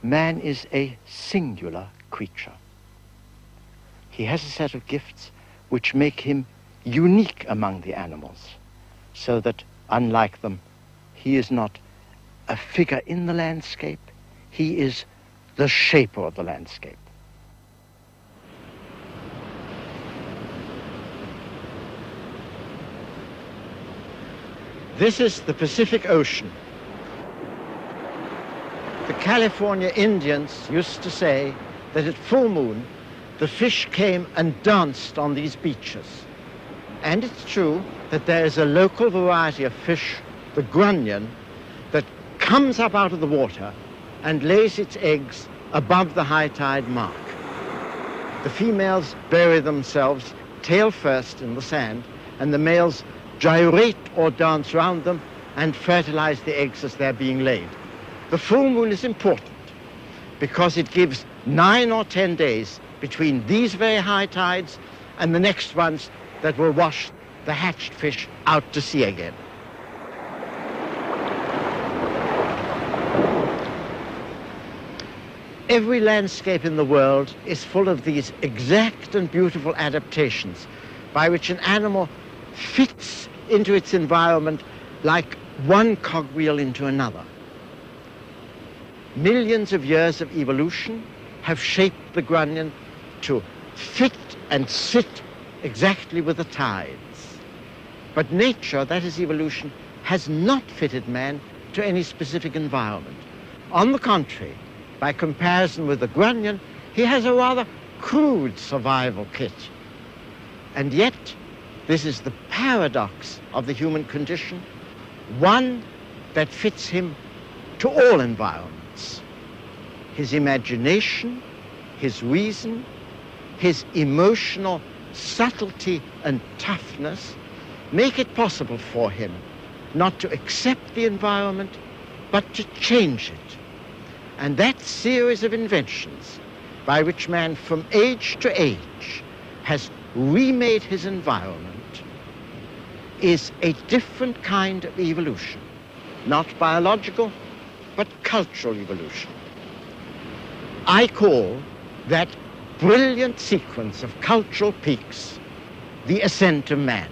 man is a singular creature. He has a set of gifts which make him unique among the animals, so that, unlike them, he is not a figure in the landscape, he is the shaper of the landscape. This is the Pacific Ocean. The California Indians used to say that at full moon, the fish came and danced on these beaches. And it's true that there is a local variety of fish, the grunion, that comes up out of the water and lays its eggs above the high tide mark. The females bury themselves tail first in the sand, and the males gyrate or dance round them and fertilize the eggs as they're being laid. The full moon is important because it gives 9 or 10 days between these very high tides and the next ones that will wash the hatched fish out to sea again. Every landscape in the world is full of these exact and beautiful adaptations by which an animal fits into its environment like one cogwheel into another. Millions of years of evolution have shaped the grunion to fit and sit exactly with the tides. But nature, that is evolution, has not fitted man to any specific environment. On the contrary, by comparison with the grunion, he has a rather crude survival kit. And yet, this is the paradox of the human condition, one that fits him to all environments. His imagination, his reason, his emotional subtlety and toughness make it possible for him not to accept the environment, but to change it. And that series of inventions by which man from age to age has remade his environment is a different kind of evolution, not biological, but cultural evolution. I call that brilliant sequence of cultural peaks the Ascent of Man.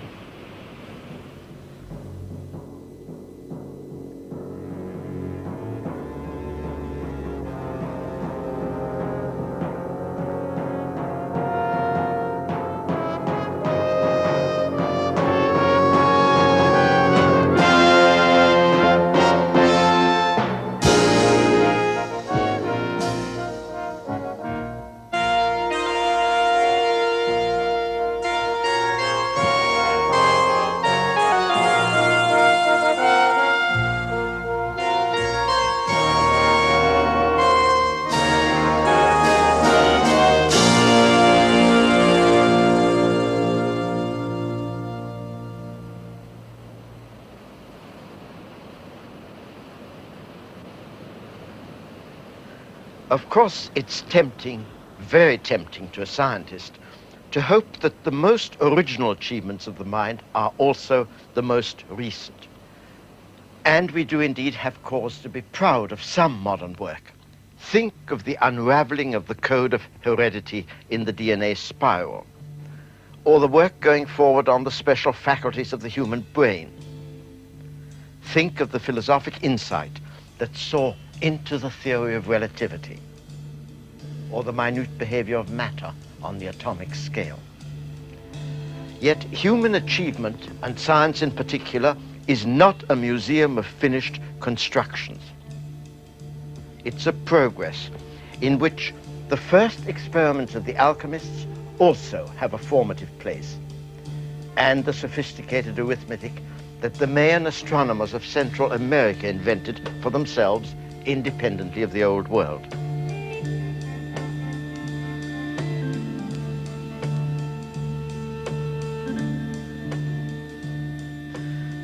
Of course, it's tempting, very tempting to a scientist, to hope that the most original achievements of the mind are also the most recent. And we do indeed have cause to be proud of some modern work. Think of the unraveling of the code of heredity in the DNA spiral, or the work going forward on the special faculties of the human brain. Think of the philosophic insight that saw into the theory of relativity, or the minute behavior of matter on the atomic scale. Yet human achievement, and science in particular, is not a museum of finished constructions. It's a progress in which the first experiments of the alchemists also have a formative place, and the sophisticated arithmetic that the Mayan astronomers of Central America invented for themselves independently of the old world.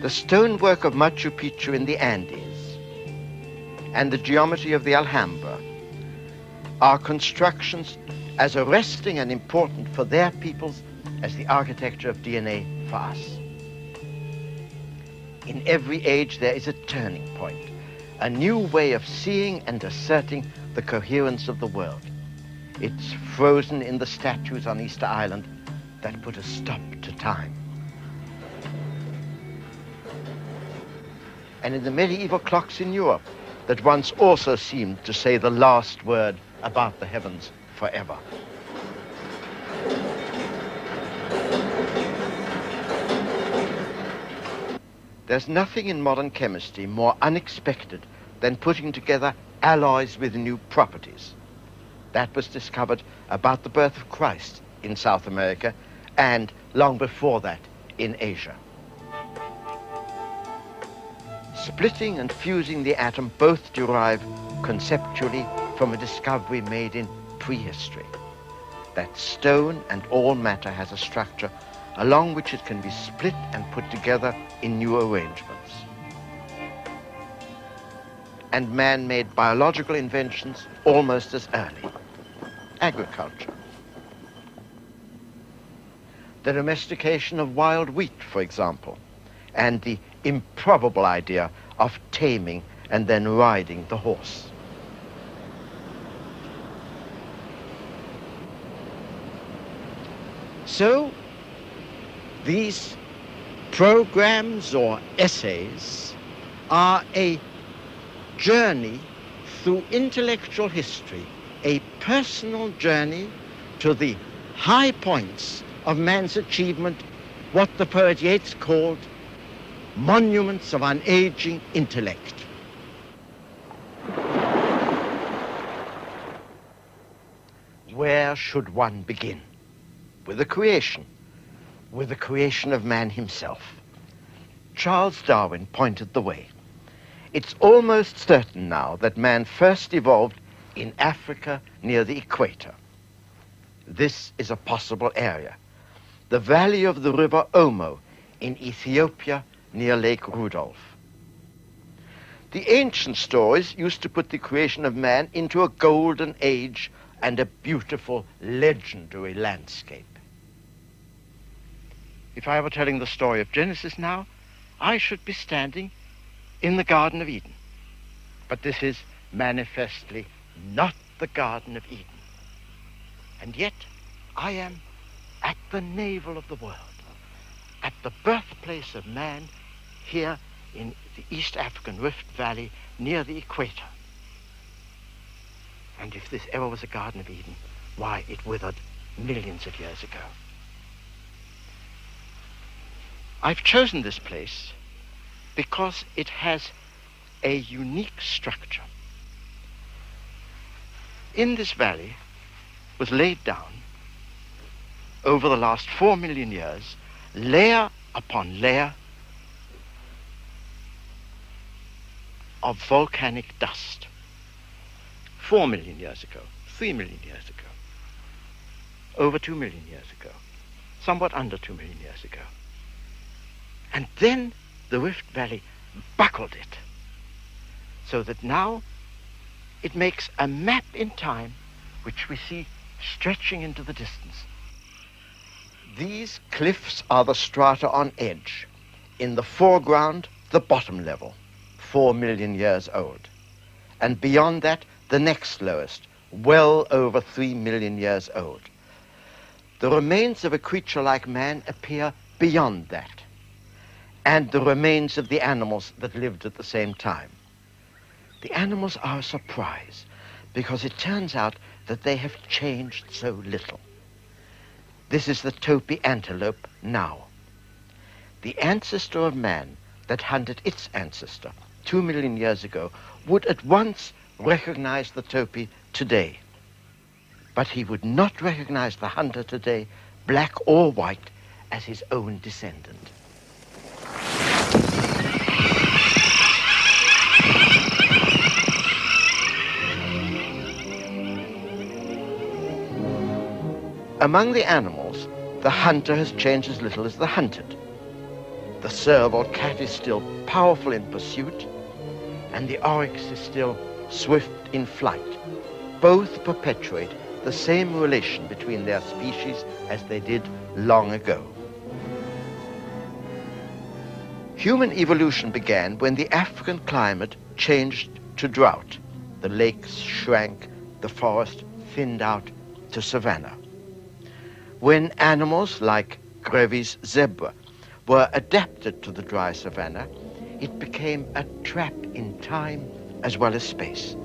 The stonework of Machu Picchu in the Andes and the geometry of the Alhambra are constructions as arresting and important for their peoples as the architecture of DNA for us. In every age there is a turning point, a new way of seeing and asserting the coherence of the world. It's frozen in the statues on Easter Island that put a stop to time. And in the medieval clocks in Europe that once also seemed to say the last word about the heavens forever. There's nothing in modern chemistry more unexpected than putting together alloys with new properties. That was discovered about the birth of Christ in South America and long before that in Asia. Splitting and fusing the atom both derive conceptually from a discovery made in prehistory, that stone and all matter has a structure along which it can be split and put together in new arrangements. And man made biological inventions almost as early. Agriculture. The domestication of wild wheat, for example, and the improbable idea of taming and then riding the horse. So, these programs or essays are a journey through intellectual history, a personal journey to the high points of man's achievement, what the poet Yeats called monuments of unaging intellect. Where should one begin? With the creation of man himself. Charles Darwin pointed the way. It's almost certain now that man first evolved in Africa near the equator. This is a possible area. The valley of the river Omo in Ethiopia near Lake Rudolph. The ancient stories used to put the creation of man into a golden age and a beautiful, legendary landscape. If I were telling the story of Genesis now, I should be standing in the Garden of Eden. But this is manifestly not the Garden of Eden. And yet I am at the navel of the world, at the birthplace of man here in the East African Rift Valley near the equator. And if this ever was a Garden of Eden, why, it withered millions of years ago. I've chosen this place because it has a unique structure. In this valley was laid down, over the last 4 million years, layer upon layer of volcanic dust. 4 million years ago, 3 million years ago, over 2 million years ago, somewhat under 2 million years ago. And then the Rift Valley buckled it, so that now it makes a map in time which we see stretching into the distance. These cliffs are the strata on edge. In the foreground, the bottom level, 4 million years old. And beyond that, the next lowest, well over 3 million years old. The remains of a creature like man appear beyond that, and the remains of the animals that lived at the same time. The animals are a surprise, because it turns out that they have changed so little. This is the topy antelope now. The ancestor of man that hunted its ancestor 2 million years ago would at once recognize the topy today. But he would not recognize the hunter today, black or white, as his own descendant. Among the animals, the hunter has changed as little as the hunted. The serval cat is still powerful in pursuit, and the oryx is still swift in flight. Both perpetuate the same relation between their species as they did long ago. Human evolution began when the African climate changed to drought. The lakes shrank, the forest thinned out to savanna. When animals like Grevy's zebra were adapted to the dry savanna, it became a trap in time as well as space.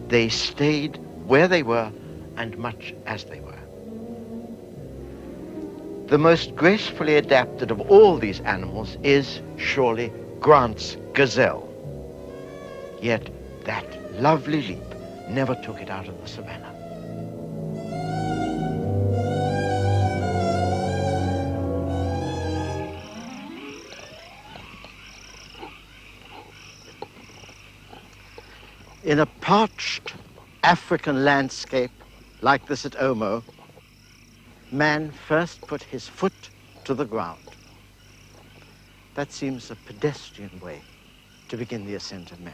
They stayed where they were and much as they were. The most gracefully adapted of all these animals is surely Grant's gazelle. Yet that lovely leap never took it out of the savanna. In a parched African landscape like this at Omo, man first put his foot to the ground. That seems a pedestrian way to begin the ascent of man.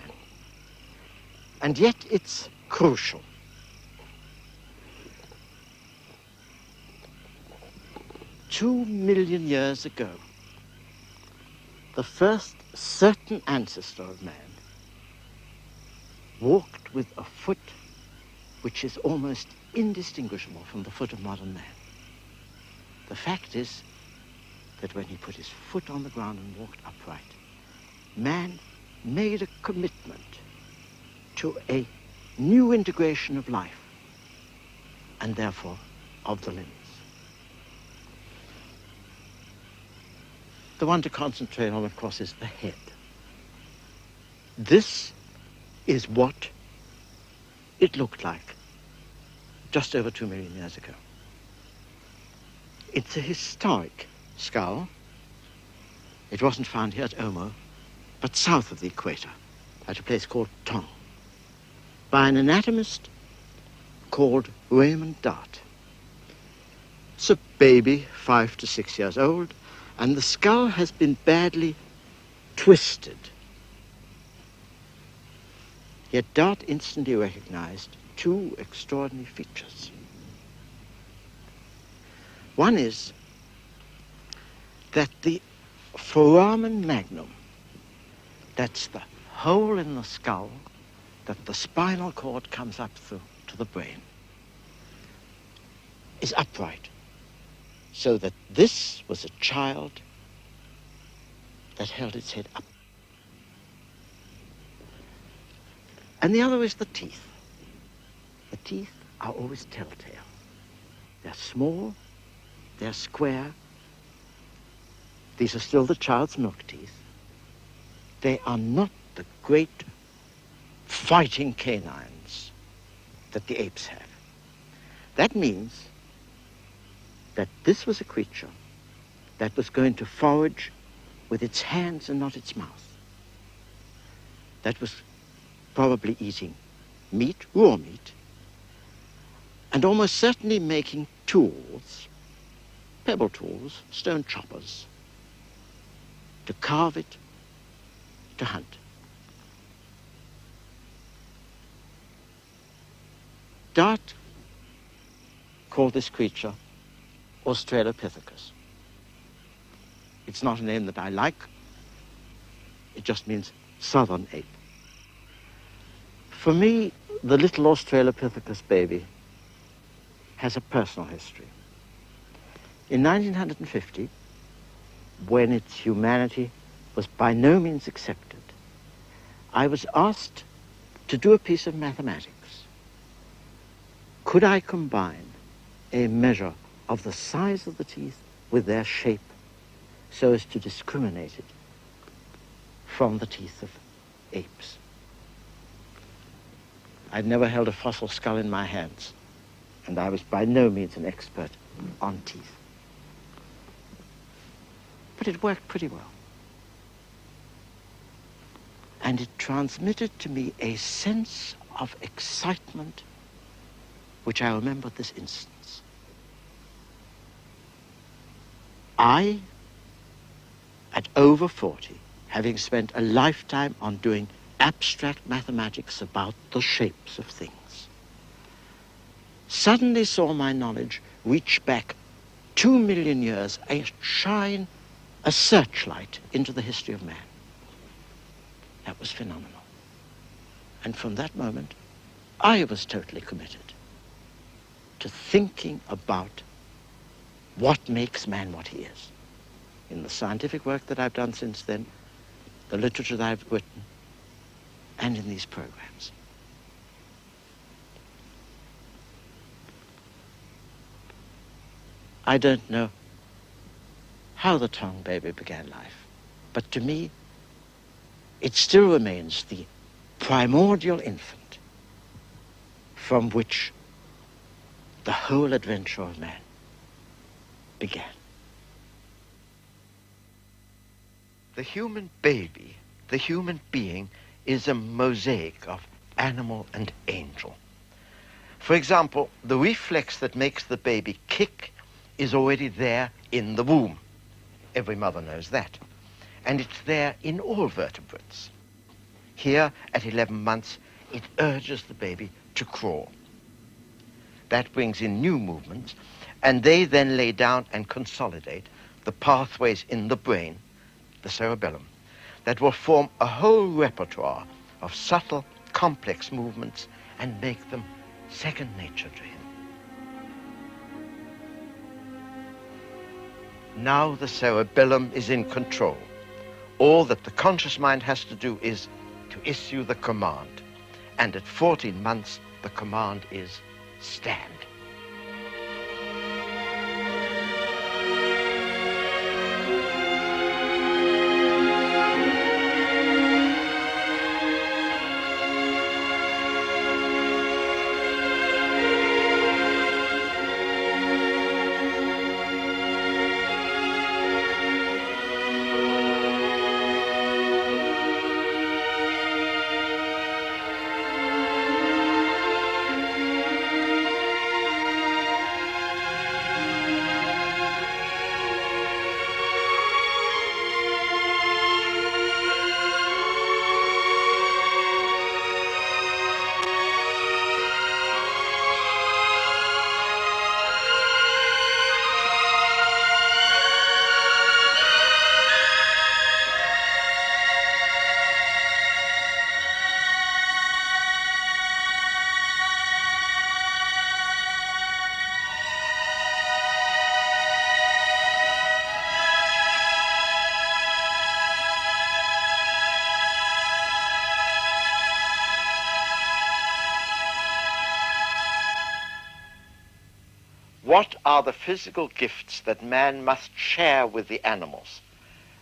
And yet it's crucial. Two million years ago, the first certain ancestor of man walked with a foot which is almost indistinguishable from the foot of modern man. The fact is that when he put his foot on the ground and walked upright, man made a commitment to a new integration of life, and therefore of the limbs. The one to concentrate on, of course, is the head. This is what it looked like just over 2 million years ago. It's a historic skull. It wasn't found here at Omo, but south of the equator, at a place called Tong, by an anatomist called Raymond Dart. It's a baby, 5 to 6 years old, and the skull has been badly twisted. Yet Dart instantly recognized two extraordinary features. One is that the foramen magnum, that's the hole in the skull that the spinal cord comes up through to the brain, is upright, so that this was a child that held its head up. And the other is the teeth. The teeth are always telltale. They're small, they're square. These are still the child's milk teeth. They are not the great fighting canines that the apes have. That means that this was a creature that was going to forage with its hands and not its mouth. That was probably eating meat, raw meat, and almost certainly making tools, pebble tools, stone choppers, to carve it, to hunt. Dart called this creature Australopithecus. It's not a name that I like. It just means southern ape. For me, the little Australopithecus baby has a personal history. In 1950, when its humanity was by no means accepted, I was asked to do a piece of mathematics. Could I combine a measure of the size of the teeth with their shape so as to discriminate it from the teeth of apes? I'd never held a fossil skull in my hands, and I was by no means an expert on teeth. But it worked pretty well. And it transmitted to me a sense of excitement which I remember at this instance. I, at over 40, having spent a lifetime on doing abstract mathematics about the shapes of things, suddenly saw my knowledge reach back 2 million years and shine a searchlight into the history of man. That was phenomenal. And from that moment, I was totally committed to thinking about what makes man what he is. In the scientific work that I've done since then, the literature that I've written, and in these programs. I don't know how the tongue baby began life, but to me, it still remains the primordial infant from which the whole adventure of man began. The human baby, the human being, is a mosaic of animal and angel. For example, the reflex that makes the baby kick is already there in the womb. Every mother knows that. And it's there in all vertebrates. Here, at 11 months, it urges the baby to crawl. That brings in new movements, and they then lay down and consolidate the pathways in the brain, the cerebellum, that will form a whole repertoire of subtle, complex movements and make them second nature to him. Now the cerebellum is in control. All that the conscious mind has to do is to issue the command. And at 14 months, the command is stand. What are the physical gifts that man must share with the animals?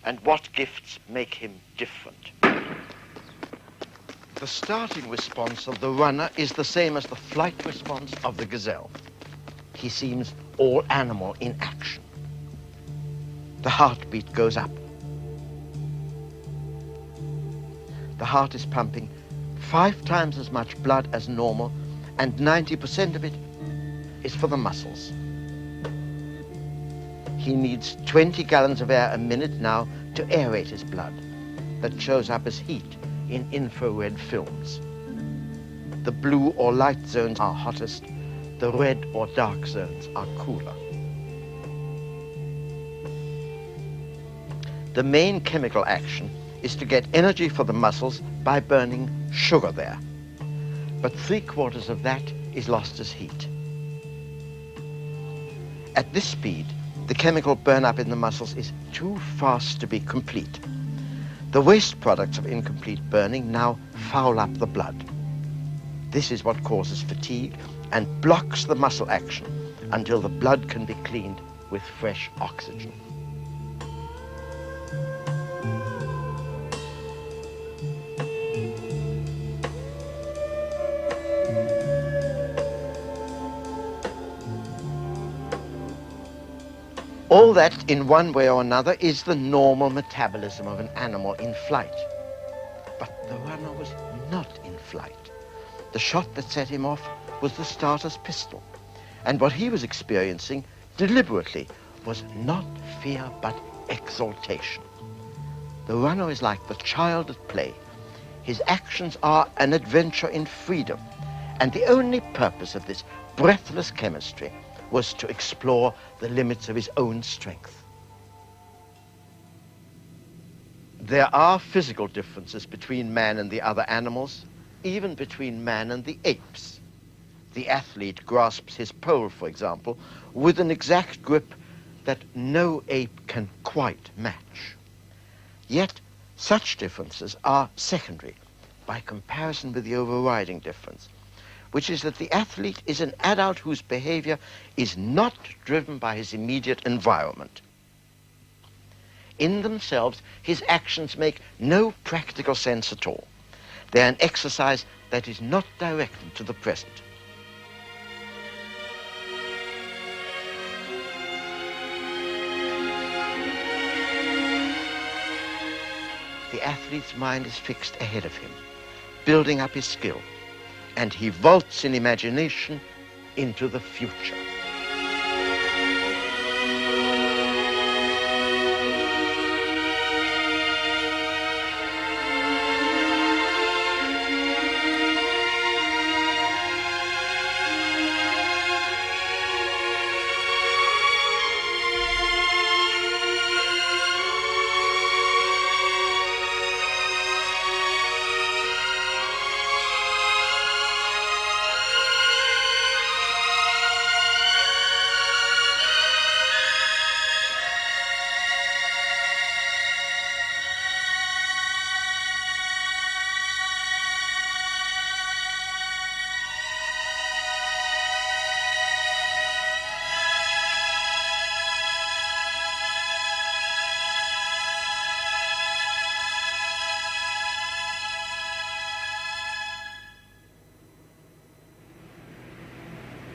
And what gifts make him different? The starting response of the runner is the same as the flight response of the gazelle. He seems all animal in action. The heartbeat goes up. The heart is pumping 5 times as much blood as normal, and 90% of it is for the muscles. He needs 20 gallons of air a minute now to aerate his blood. That shows up as heat in infrared films. The blue or light zones are hottest, the red or dark zones are cooler. The main chemical action is to get energy for the muscles by burning sugar there. But 3/4 of that is lost as heat. At this speed, the chemical burn-up in the muscles is too fast to be complete. The waste products of incomplete burning now foul up the blood. This is what causes fatigue and blocks the muscle action until the blood can be cleaned with fresh oxygen. All that, in one way or another, is the normal metabolism of an animal in flight. But the runner was not in flight. The shot that set him off was the starter's pistol. And what he was experiencing, deliberately, was not fear but exaltation. The runner is like the child at play. His actions are an adventure in freedom. And the only purpose of this breathless chemistry was to explore the limits of his own strength. There are physical differences between man and the other animals even between man and the apes. The athlete grasps his pole, for example, with an exact grip that no ape can quite match. Yet, such differences are secondary by comparison with the overriding difference, which is that the athlete is an adult whose behavior is not driven by his immediate environment. In themselves, his actions make no practical sense at all. They are an exercise that is not directed to the present. The athlete's mind is fixed ahead of him, building up his skill, and he vaults in imagination into the future.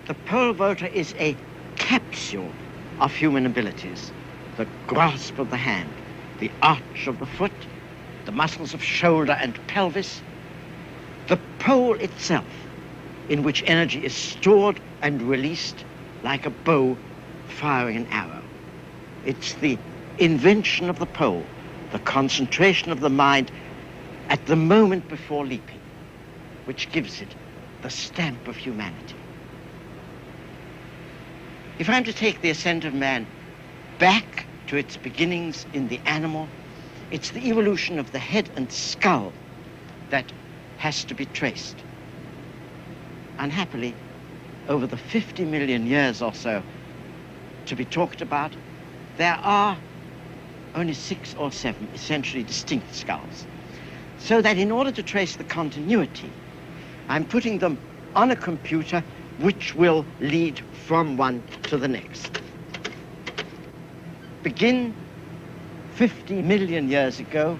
The pole vaulter is a capsule of human abilities. The grasp of the hand, the arch of the foot, the muscles of shoulder and pelvis, the pole itself, in which energy is stored and released like a bow firing an arrow. It's the invention of the pole, the concentration of the mind at the moment before leaping, which gives it the stamp of humanity. If I'm to take the Ascent of Man back to its beginnings in the animal, it's the evolution of the head and skull that has to be traced. Unhappily, over the 50 million years or so to be talked about, there are only 6 or 7 essentially distinct skulls. So that in order to trace the continuity, I'm putting them on a computer which will lead from one to the next. Begin 50 million years ago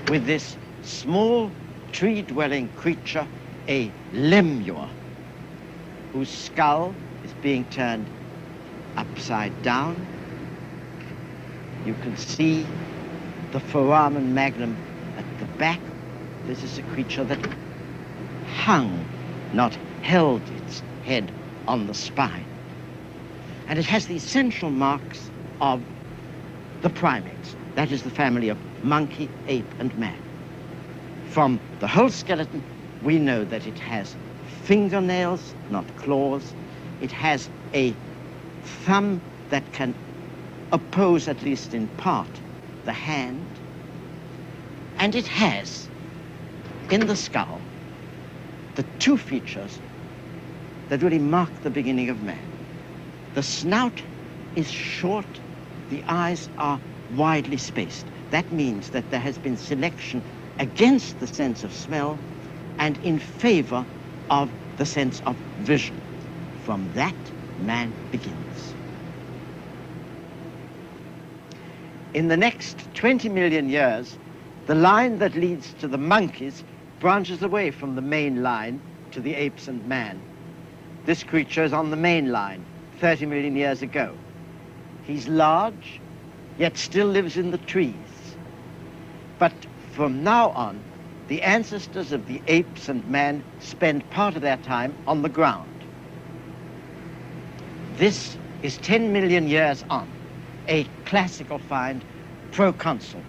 with this small tree-dwelling creature, a lemur, whose skull is being turned upside down. You can see the foramen magnum at the back. This is a creature that hung, not held its head on the spine. And it has the essential marks of the primates. That is the family of monkey, ape, and man. From the whole skeleton, we know that it has fingernails, not claws. It has a thumb that can oppose, at least in part, the hand. And it has, in the skull, the 2 features that really mark the beginning of man. The snout is short, the eyes are widely spaced. That means that there has been selection against the sense of smell and in favor of the sense of vision. From that, man begins. In the next 20 million years, the line that leads to the monkeys branches away from the main line to the apes and man. This creature is on the main line 30 million years ago. He's large, yet still lives in the trees. But from now on, the ancestors of the apes and man spend part of their time on the ground. This is 10 million years on, a classical find, proconsul.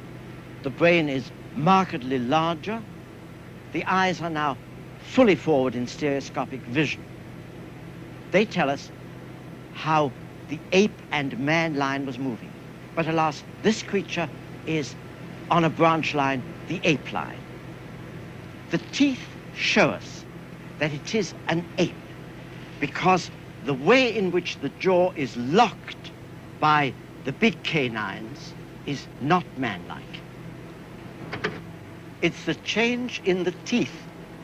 The brain is markedly larger. The eyes are now fully forward in stereoscopic vision. They tell us how the ape and man line was moving. But alas, this creature is on a branch line, the ape line. The teeth show us that it is an ape, because the way in which the jaw is locked by the big canines is not manlike. It's the change in the teeth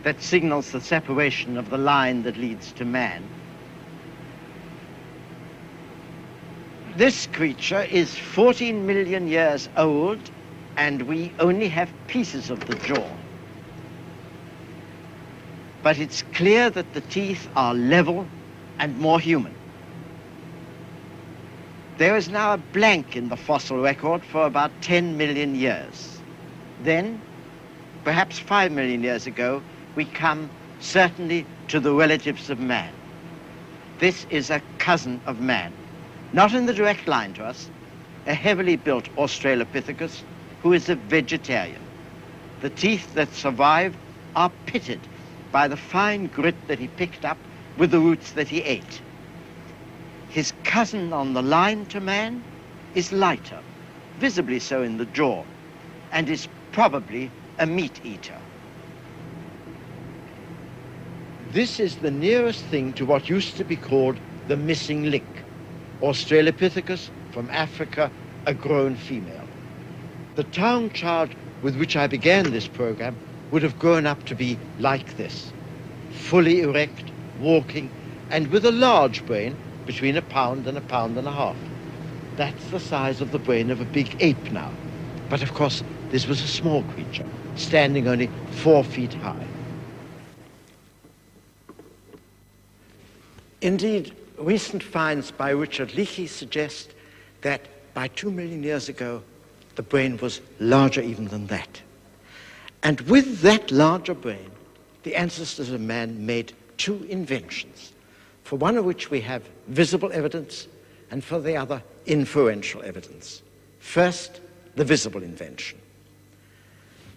that signals the separation of the line that leads to man. This creature is 14 million years old, and we only have pieces of the jaw. But it's clear that the teeth are level and more human. There is now a blank in the fossil record for about 10 million years. Then, perhaps 5 million years ago, we come certainly to the relatives of man. This is a cousin of man, not in the direct line to us, a heavily built Australopithecus who is a vegetarian. The teeth that survive are pitted by the fine grit that he picked up with the roots that he ate. His cousin on the line to man is lighter, visibly so in the jaw, and is probably a meat eater. This is the nearest thing to what used to be called the missing link. Australopithecus from Africa, a grown female. The town child with which I began this program would have grown up to be like this, fully erect, walking, and with a large brain between a pound and a half. That's the size of the brain of a big ape now. But of course, this was a small creature, standing only 4 feet high. Indeed, recent finds by Richard Leakey suggest that by 2 million years ago, the brain was larger even than that. And with that larger brain, the ancestors of man made 2 inventions, for one of which we have visible evidence, and for the other, inferential evidence. First, the visible invention.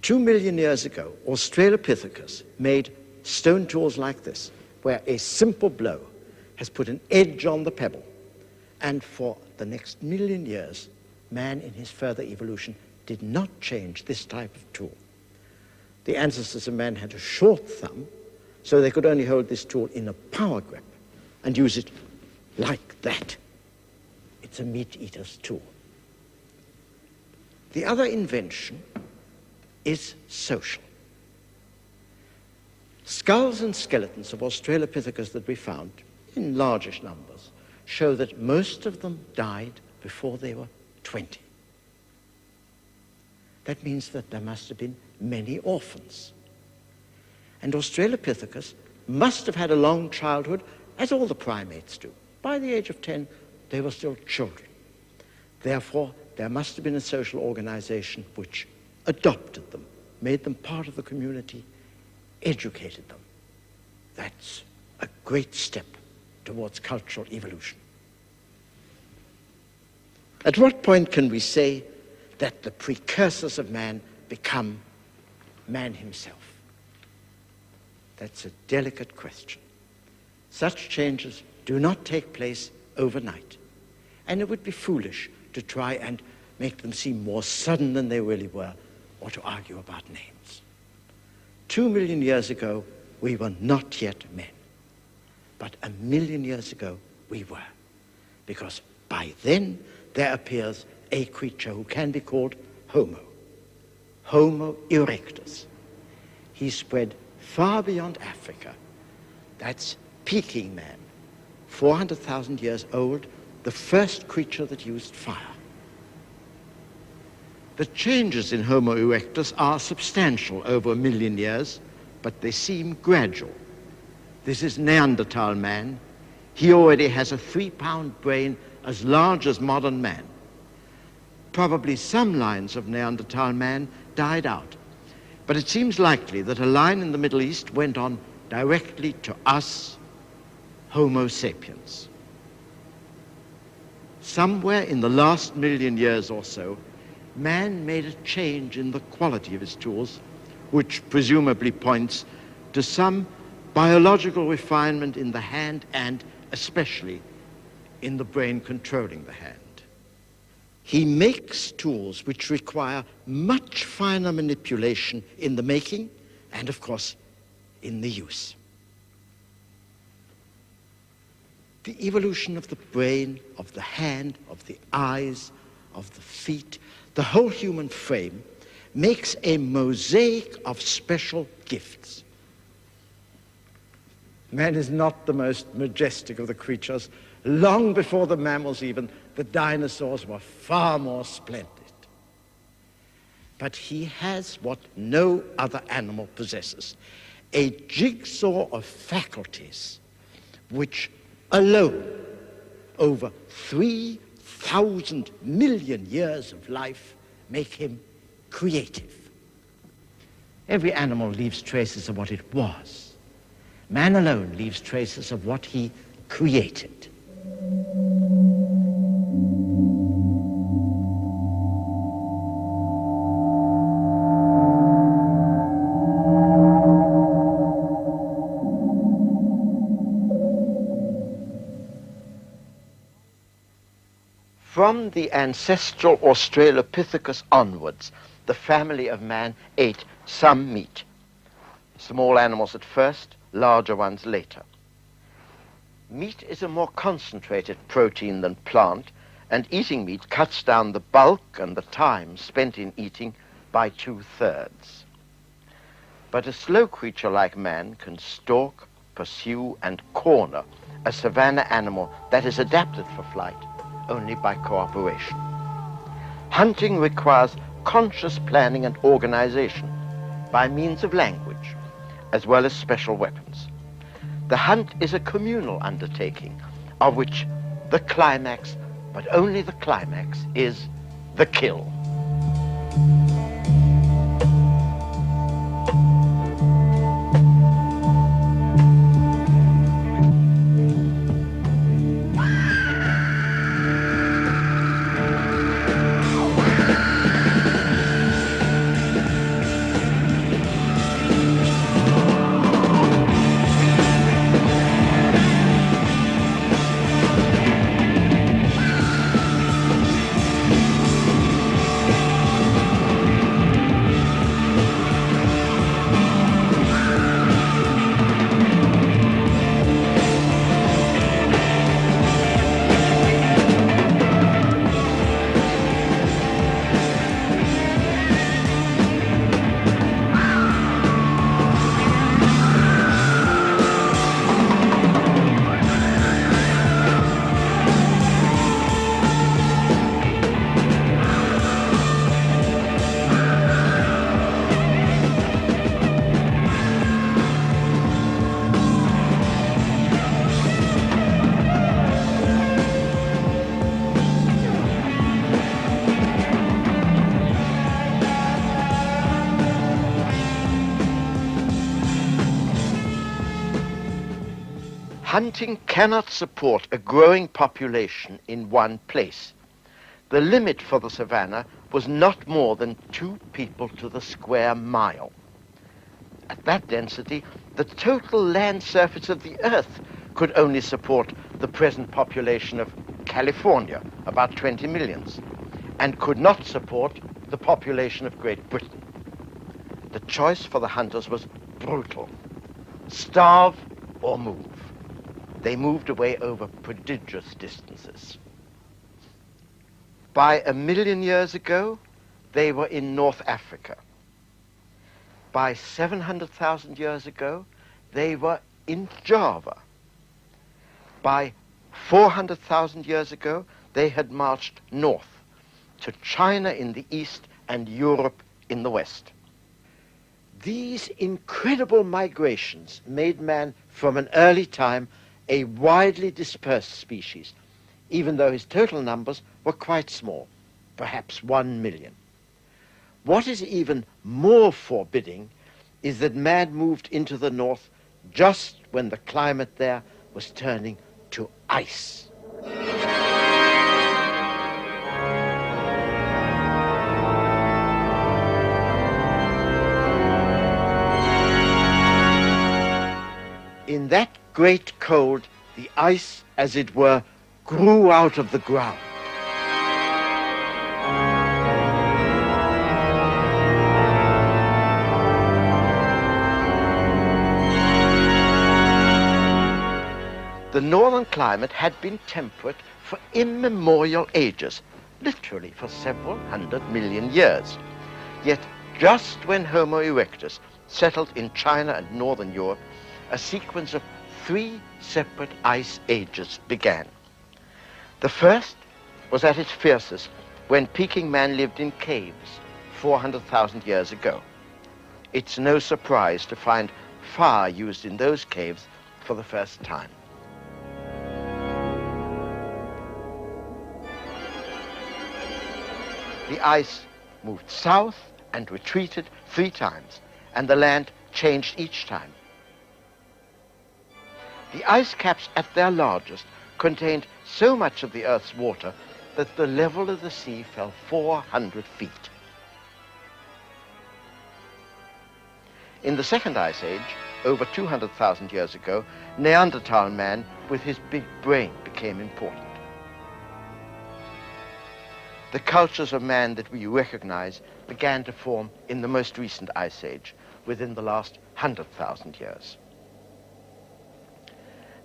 2 million years ago, Australopithecus made stone tools like this, where a simple blow has put an edge on the pebble. And for the next million years, man in his further evolution did not change this type of tool. The ancestors of man had a short thumb, so they could only hold this tool in a power grip and use it like that. It's a meat eater's tool. The other invention is social. Skulls and skeletons of Australopithecus that we found in largish numbers show that most of them died before they were 20. That means that there must have been many orphans. And Australopithecus must have had a long childhood, as all the primates do. By the age of 10, they were still children. Therefore, there must have been a social organization which adopted them, made them part of the community, educated them. That's a great step towards cultural evolution. At what point can we say that the precursors of man become man himself? That's a delicate question. Such changes do not take place overnight, and it would be foolish to try and make them seem more sudden than they really were, or to argue about names. 2 million years ago, we were not yet men. But 1 million years ago, we were. Because by then, there appears a creature who can be called Homo. Homo erectus. He spread far beyond Africa. That's Peking man, 400,000 years old, the first creature that used fire. The changes in Homo erectus are substantial over 1 million years, but they seem gradual. This is Neanderthal man. He already has a 3-pound brain as large as modern man. Probably some lines of Neanderthal man died out, but it seems likely that a line in the Middle East went on directly to us, Homo sapiens. Somewhere in the last 1 million years or so, man made a change in the quality of his tools, which presumably points to some biological refinement in the hand and especially in the brain controlling the hand. He makes tools which require much finer manipulation in the making and, of course, in the use. The evolution of the brain, of the hand, of the eyes, of the feet, the whole human frame makes a mosaic of special gifts. Man is not the most majestic of the creatures. Long before the mammals even, the dinosaurs were far more splendid. But he has what no other animal possesses, a jigsaw of faculties which alone, over 3,000 million years of life, make him creative. Every animal leaves traces of what it was. Man alone leaves traces of what he created. From the ancestral Australopithecus onwards, the family of man ate some meat. Small animals at first, larger ones later. Meat is a more concentrated protein than plant, and eating meat cuts down the bulk and the time spent in eating by 2/3. But a slow creature like man can stalk, pursue, and corner a savanna animal that is adapted for flight only by cooperation. Hunting requires conscious planning and organization by means of language, as well as special weapons. The hunt is a communal undertaking, of which the climax, but only the climax, is the kill. Hunting cannot support a growing population in one place. The limit for the savanna was not more than 2 people to the square mile. At that density, the total land surface of the Earth could only support the present population of California, about 20 millions, and could not support the population of Great Britain. The choice for the hunters was brutal: starve or move. They moved away over prodigious distances. By 1 million years ago, they were in North Africa. By 700,000 years ago, they were in Java. By 400,000 years ago, they had marched north to China in the east and Europe in the west. These incredible migrations made man, from an early time, a widely dispersed species, even though his total numbers were quite small, perhaps 1 million. What is even more forbidding is that man moved into the north just when the climate there was turning to ice. In that great cold, the ice, as it were, grew out of the ground. The northern climate had been temperate for immemorial ages, literally for several 100 million years. Yet just when Homo erectus settled in China and northern Europe, a sequence of 3 separate ice ages began. The first was at its fiercest when Peking man lived in caves 400,000 years ago. It's no surprise to find fire used in those caves for the first time. The ice moved south and retreated 3 times, and the land changed each time. The ice caps at their largest contained so much of the Earth's water that the level of the sea fell 400 feet. In the second ice age, over 200,000 years ago, Neanderthal man with his big brain became important. The cultures of man that we recognize began to form in the most recent ice age, within the last 100,000 years.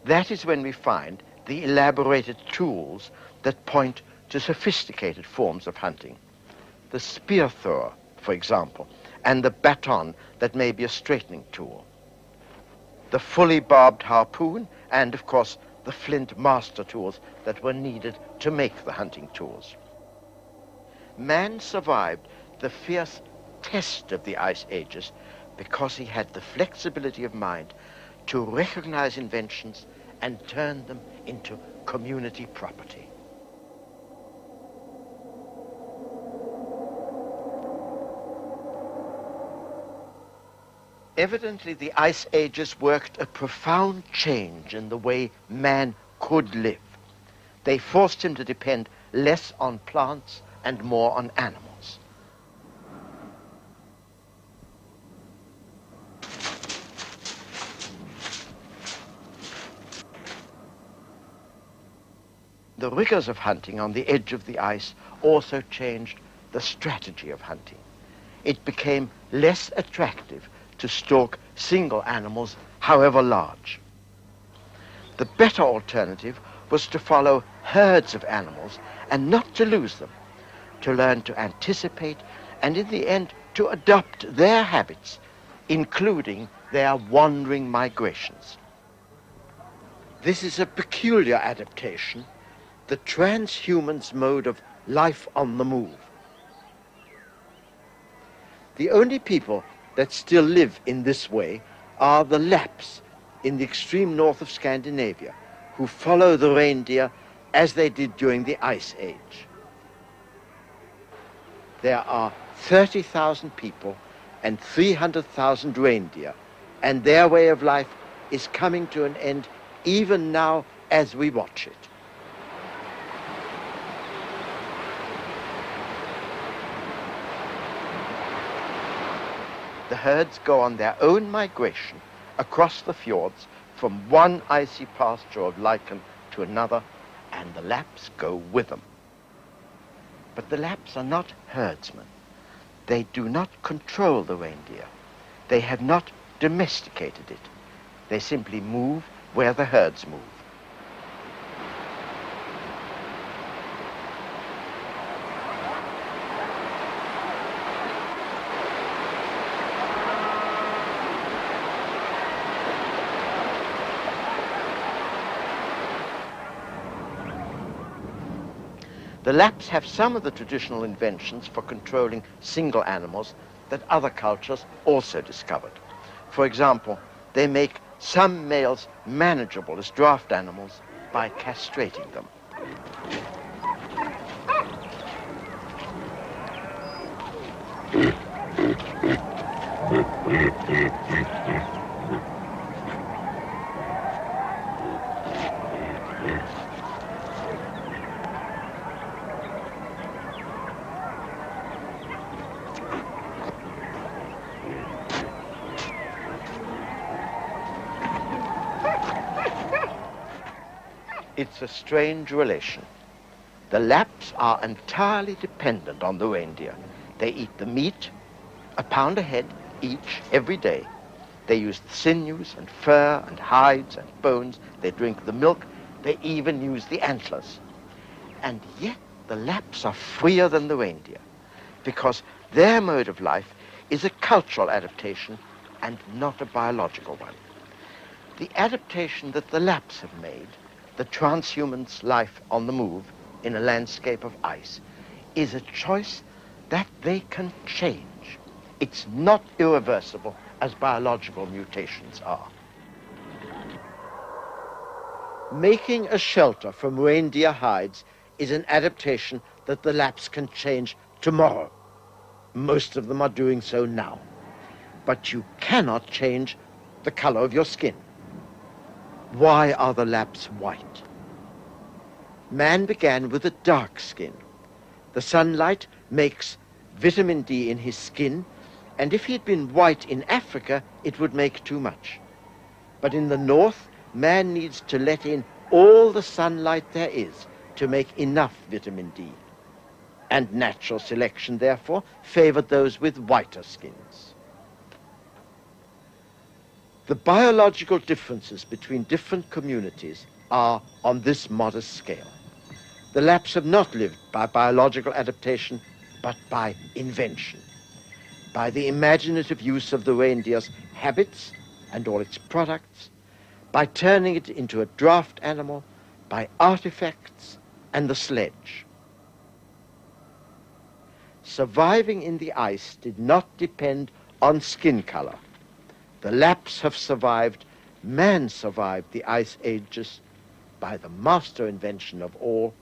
That is when we find the elaborated tools that point to sophisticated forms of hunting. The spear thrower, for example, and the baton that may be a straightening tool. The fully barbed harpoon, and of course the flint master tools that were needed to make the hunting tools. Man survived the fierce test of the ice ages because he had the flexibility of mind to recognize inventions and turn them into community property. Evidently, the ice ages worked a profound change in the way man could live. They forced him to depend less on plants and more on animals. The rigors of hunting on the edge of the ice also changed the strategy of hunting. It became less attractive to stalk single animals, however large. The better alternative was to follow herds of animals and not to lose them, to learn to anticipate and in the end to adopt their habits, including their wandering migrations. This is a peculiar adaptation, the transhuman's mode of life on the move. The only people that still live in this way are the Lapps in the extreme north of Scandinavia, who follow the reindeer as they did during the Ice Age. There are 30,000 people and 300,000 reindeer, and their way of life is coming to an end even now as we watch it. The herds go on their own migration across the fjords from one icy pasture of lichen to another, and the Lapps go with them. But the Lapps are not herdsmen. They do not control the reindeer. They have not domesticated it. They simply move where the herds move. The Lapps have some of the traditional inventions for controlling single animals that other cultures also discovered. For example, they make some males manageable as draft animals by castrating them. It's a strange relation. The Lapps are entirely dependent on the reindeer. They eat the meat, a pound a head each every day. They use the sinews and fur and hides and bones. They drink the milk. They even use the antlers. And yet the Lapps are freer than the reindeer because their mode of life is a cultural adaptation and not a biological one. The adaptation that the Lapps have made, the transhuman's life on the move in a landscape of ice, is a choice that they can change. It's not irreversible as biological mutations are. Making a shelter from reindeer hides is an adaptation that the Lapps can change tomorrow. Most of them are doing so now. But you cannot change the color of your skin. Why are the Lapps white? Man began with a dark skin. The sunlight makes vitamin D in his skin, and if he'd been white in Africa, it would make too much. But in the north, man needs to let in all the sunlight there is to make enough vitamin D. And natural selection, therefore, favored those with whiter skins. The biological differences between different communities are on this modest scale. The Lapps have not lived by biological adaptation, but by invention, by the imaginative use of the reindeer's habits and all its products, by turning it into a draft animal, by artifacts and the sledge. Surviving in the ice did not depend on skin color. The Lapps have survived, man survived the ice ages by the master invention of all,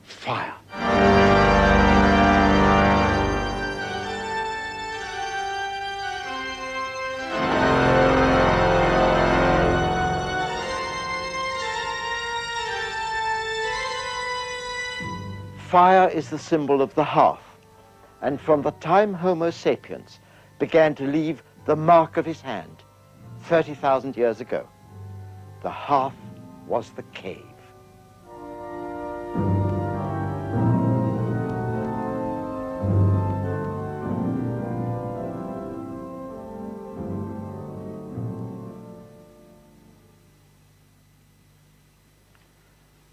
fire. Fire is the symbol of the hearth, and from the time Homo sapiens began to leave the mark of his hand 30,000 years ago, the hearth was the cave.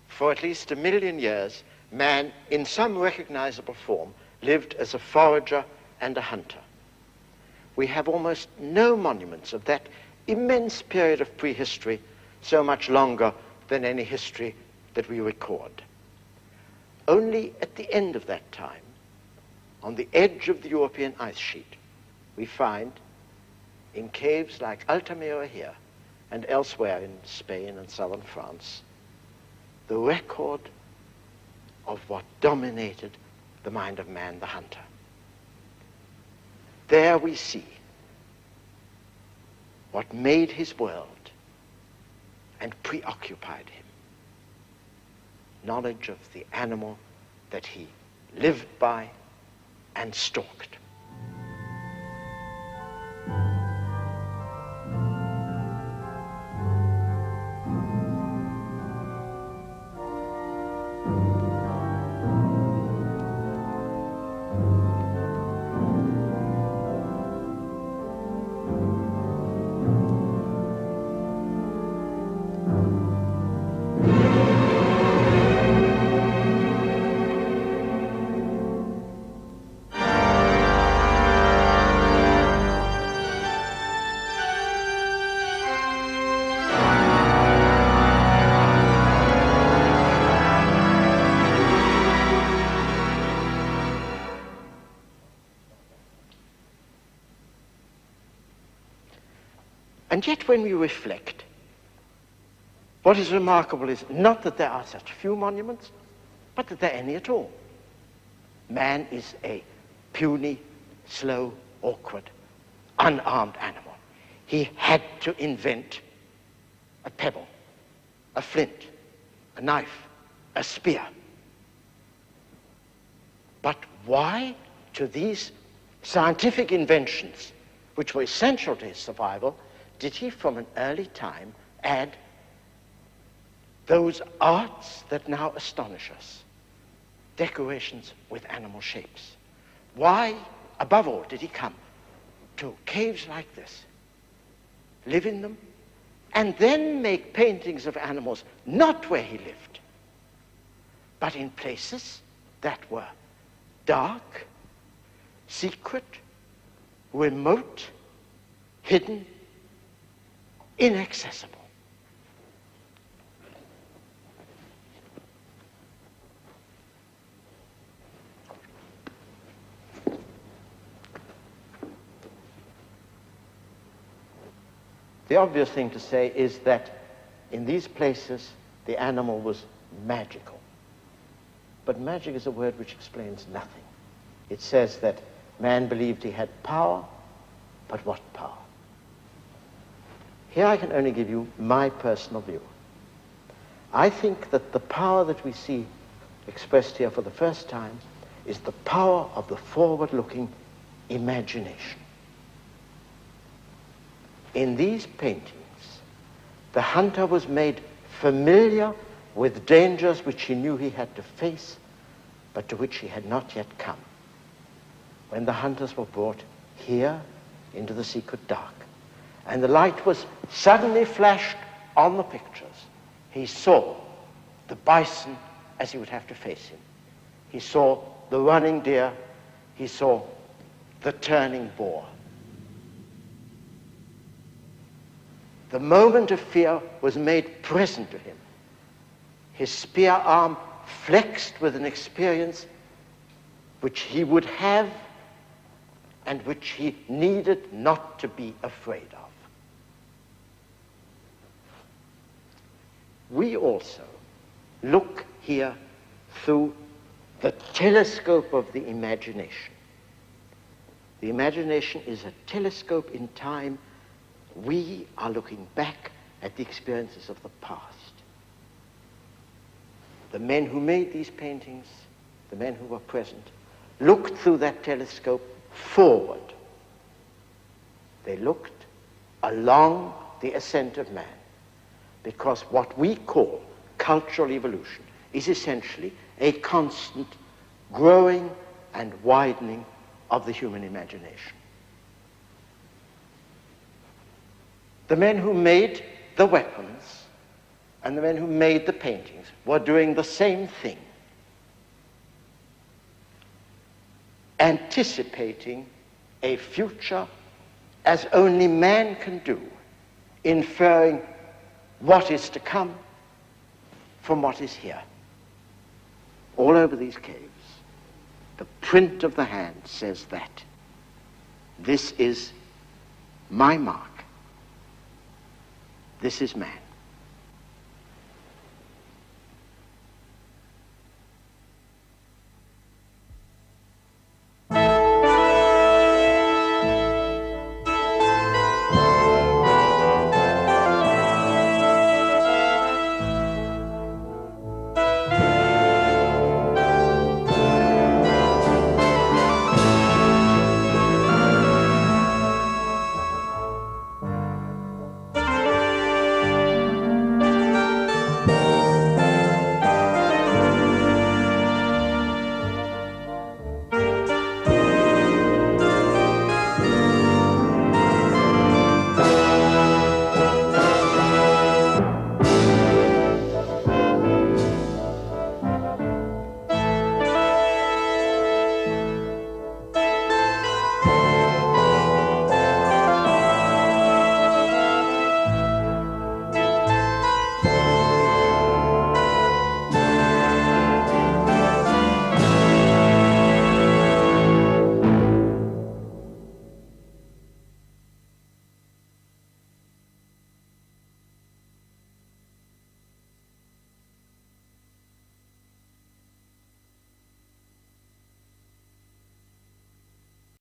For at least 1 million years, man, in some recognizable form, lived as a forager and a hunter. We have almost no monuments of that immense period of prehistory, so much longer than any history that we record. Only at the end of that time, on the edge of the European ice sheet, we find, in caves like Altamira here and elsewhere in Spain and southern France, the record of what dominated the mind of man, the hunter. There we see what made his world and preoccupied him. Knowledge of the animal that he lived by and stalked. And yet when we reflect, what is remarkable is not that there are such few monuments, but that there are any at all. Man is a puny, slow, awkward, unarmed animal. He had to invent a pebble, a flint, a knife, a spear. But why to these scientific inventions, which were essential to his survival, did he from an early time add those arts that now astonish us? Decorations with animal shapes. Why, above all, did he come to caves like this, live in them, and then make paintings of animals not where he lived, but in places that were dark, secret, remote, hidden, inaccessible. The obvious thing to say is that in these places the animal was magical. But magic is a word which explains nothing. It says that man believed he had power, but what power? Here I can only give you my personal view. I think that the power that we see expressed here for the first time is the power of the forward-looking imagination. In these paintings, the hunter was made familiar with dangers which he knew he had to face, but to which he had not yet come. When the hunters were brought here into the secret dark, and the light was suddenly flashed on the pictures, he saw the bison as he would have to face him. He saw the running deer. He saw the turning boar. The moment of fear was made present to him. His spear arm flexed with an experience which he would have and which he needed not to be afraid of. We also look here through the telescope of the imagination. The imagination is a telescope in time. We are looking back at the experiences of the past. The men who made these paintings, the men who were present, looked through that telescope forward. They looked along the ascent of man, because what we call cultural evolution is essentially a constant growing and widening of the human imagination. The men who made the weapons and the men who made the paintings were doing the same thing, anticipating a future as only man can do, inferring what is to come from what is here. All over these caves, the print of the hand says that. This is my mark. This is man.